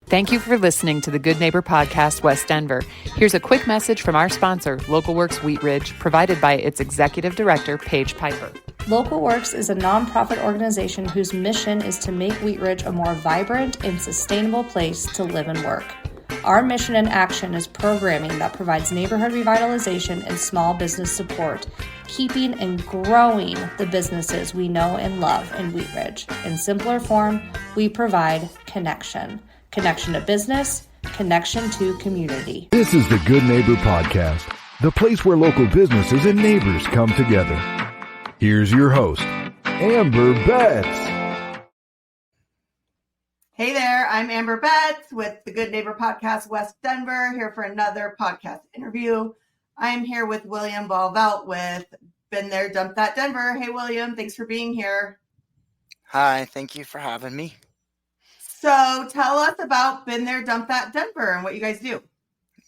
Thank you for listening to the Good Neighbor Podcast, West Denver. Here's a quick message from our sponsor, Local Works Wheat Ridge, provided by its Executive Director, Paige Piper. Local Works is a nonprofit organization whose mission is to make Wheat Ridge a more vibrant and sustainable place to live and work. Our mission and action is programming that provides neighborhood revitalization and small business support, keeping and growing the businesses we know and love in Wheat Ridge. In simpler form, we provide connection. Connection to business, connection to community. This is the Good Neighbor Podcast, the place where local businesses and neighbors come together. Here's your host, Amber Betts. Hey there, I'm Amber Betts with the Good Neighbor Podcast, West Denver, here for another podcast interview. I am here with William Balvelt with Been There, Dump That Denver. Hey, William, thanks for being here. Hi, thank you for having me. So tell us about Been There, Dump That Denver and what you guys do.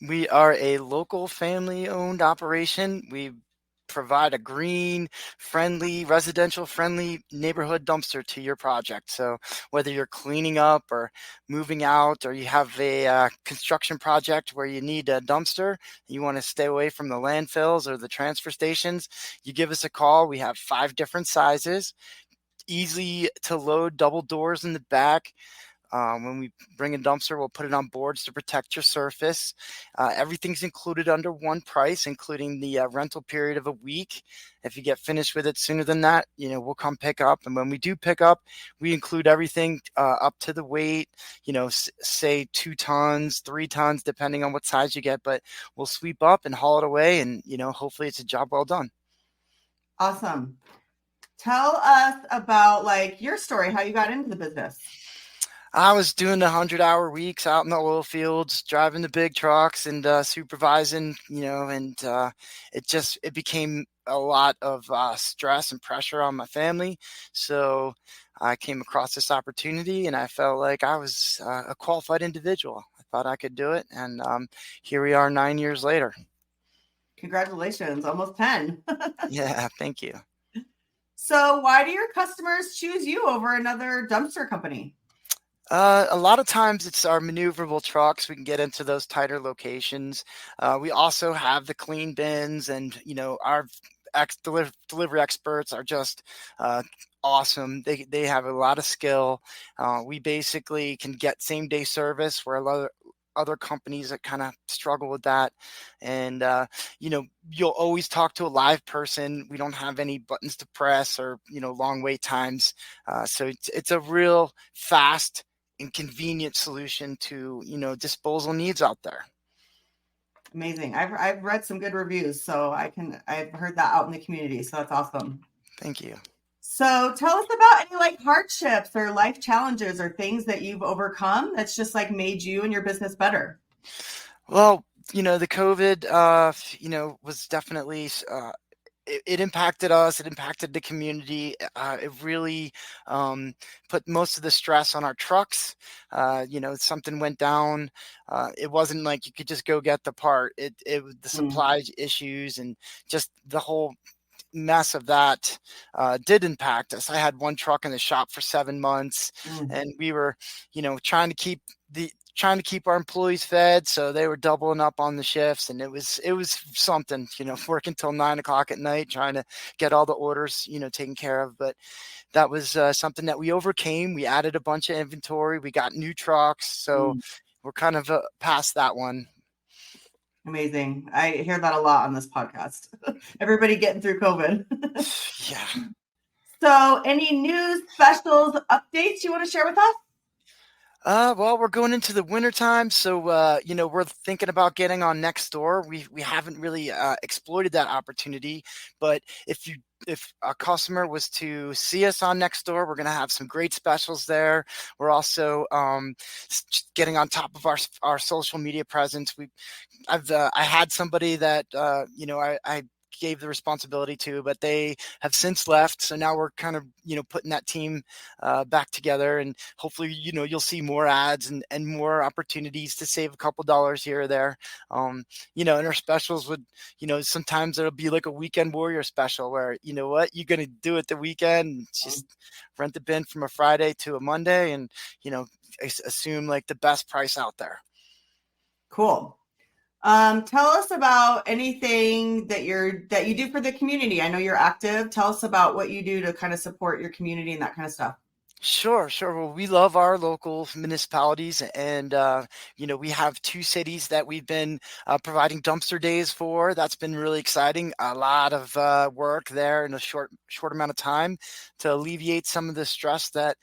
We are a local family-owned operation. We provide a green, friendly, residential-friendly neighborhood dumpster to your project. So whether you're cleaning up or moving out, or you have a construction project where you need a dumpster, you want to stay away from the landfills or the transfer stations, you give us a call. We have 5 different sizes, easy to load, double doors in the back. When we bring a dumpster, we'll put it on boards to protect your surface. Everything's included under one price, including the rental period of a week. If you get finished with it sooner than that, we'll come pick up. And when we do pick up, we include everything up to the weight, say 2 tons, 3 tons, depending on what size you get. But we'll sweep up and haul it away. And, hopefully it's a job well done. Awesome. Tell us about your story, how you got into the business. I was doing the 100-hour weeks out in the oil fields, driving the big trucks and supervising, it became a lot of stress and pressure on my family. So I came across this opportunity and I felt like I was a qualified individual. I thought I could do it. And here we are 9 years later. Congratulations, almost 10. Yeah, thank you. So why do your customers choose you over another dumpster company? A lot of times it's our maneuverable trucks. We can get into those tighter locations. We also have the clean bins, and our delivery experts are just awesome. They have a lot of skill. We basically can get same day service where a lot of other companies that kind of struggle with that. And you'll always talk to a live person. We don't have any buttons to press or long wait times. So it's a real fast and convenient solution to disposal needs out there. Amazing. I've read some good reviews, so I've heard that out in the community, so that's awesome. Thank you. So tell us about any hardships or life challenges or things that you've overcome that's just made you and your business better. Well, the COVID was definitely it impacted us. It impacted the community. It really put most of the stress on our trucks. Something went down. It wasn't like you could just go get the part. It was the supply issues and just the whole mess of that did impact us. I had one truck in the shop for 7 months, and we were, trying to keep our employees fed. So they were doubling up on the shifts, and it was something, working till 9 o'clock at night, trying to get all the orders, taken care of. But that was something that we overcame. We added a bunch of inventory. We got new trucks. So we're kind of past that one. Amazing. I hear that a lot on this podcast. Everybody getting through COVID. Yeah. So any news, specials, updates you want to share with us? Well, we're going into the winter time, so we're thinking about getting on Nextdoor. We haven't really exploited that opportunity, but if a customer was to see us on Nextdoor, we're going to have some great specials there. We're also getting on top of our social media presence. I had somebody that I gave the responsibility to, but they have since left. So now we're kind of, putting that team back together, and hopefully, you'll see more ads and more opportunities to save a couple dollars here or there. And our specials would, sometimes it'll be like a weekend warrior special where, you're going to do it the weekend, just rent the bin from a Friday to a Monday and, assume like the best price out there. Cool. Tell us about anything that you do for the community. I know you're active. Tell us about what you do to kind of support your community and that kind of stuff. Sure. Well, we love our local municipalities, and we have 2 cities that we've been providing dumpster days for. That's been really exciting. A lot of work there in a short amount of time to alleviate some of the stress that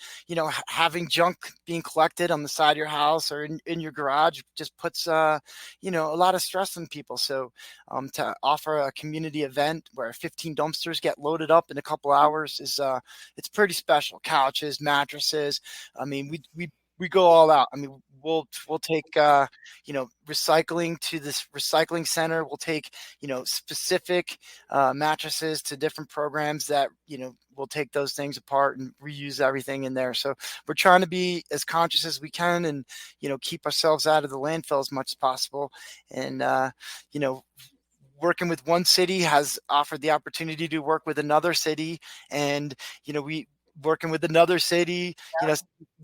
having junk being collected on the side of your house or in your garage just puts a lot of stress on people. So to offer a community event where 15 dumpsters get loaded up in a couple hours is it's pretty special. Couches, mattresses. I mean, we go all out. I mean, we'll take recycling to this recycling center. We'll take specific mattresses to different programs that we'll take those things apart and reuse everything in there. So we're trying to be as conscious as we can, and keep ourselves out of the landfill as much as possible. And working with one city has offered the opportunity to work with another city, and we working with another city,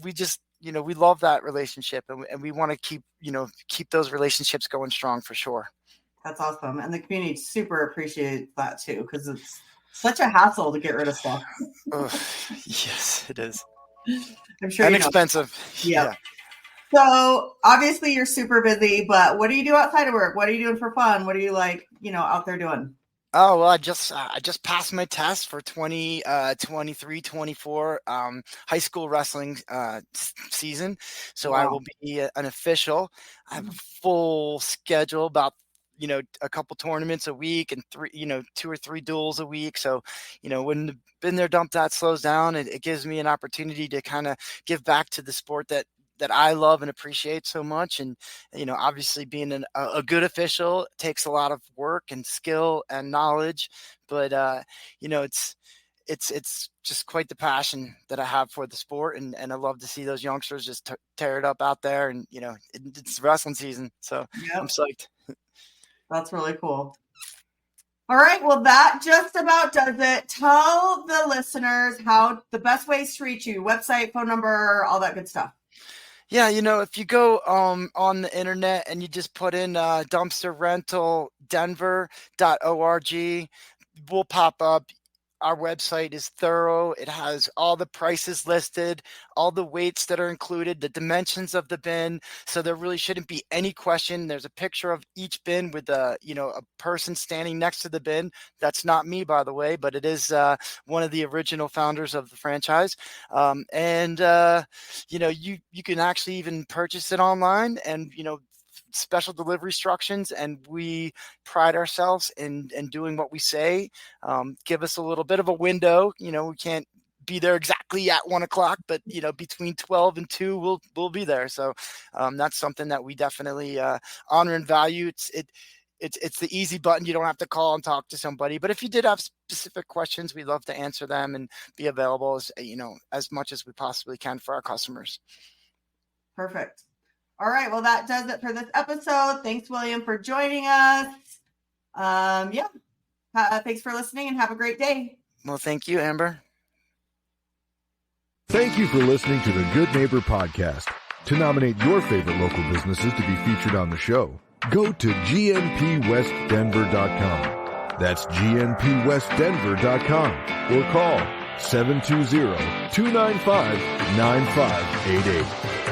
we just we love that relationship, and we want to keep those relationships going strong for sure. That's awesome. And the community super appreciates that too, because it's such a hassle to get rid of stuff. Yes, it is. I'm sure. And expensive. Yeah. So obviously you're super busy, but what do you do outside of work? What are you doing for fun? What are you out there doing? Oh, well, I just passed my test for 23-24 high school wrestling season. So wow. I will be an official. I have a full schedule, about a couple tournaments a week and 2 or 3 duels a week. So, when the Been There Dump That slows down, it gives me an opportunity to kind of give back to the sport that I love and appreciate so much. And, obviously being a good official takes a lot of work and skill and knowledge, but, it's just quite the passion that I have for the sport. And I love to see those youngsters just tear it up out there. And, it's wrestling season. So yep. I'm psyched. That's really cool. All right. Well, that just about does it. Tell the listeners how the best ways to reach you, website, phone number, all that good stuff. Yeah, if you go on the internet and you just put in dumpsterrentaldenver.org, we'll pop up. Our website is thorough. It has all the prices listed, all the weights that are included, the dimensions of the bin. So there really shouldn't be any question. There's a picture of each bin with a person standing next to the bin. That's not me, by the way, but it is one of the original founders of the franchise. You can actually even purchase it online, and special delivery instructions, and we pride ourselves in doing what we say. Give us a little bit of a window. We can't be there exactly at 1:00, but between 12 and 2 we'll be there. So that's something that we definitely honor and value. It's the easy button. You don't have to call and talk to somebody, but if you did have specific questions, we'd love to answer them and be available as much as we possibly can for our customers. Perfect. All right. Well, that does it for this episode. Thanks, William, for joining us. Thanks for listening, and have a great day. Well, thank you, Amber. Thank you for listening to the Good Neighbor Podcast. To nominate your favorite local businesses to be featured on the show, go to gnpwestdenver.com. That's gnpwestdenver.com, or call 720-295-9588.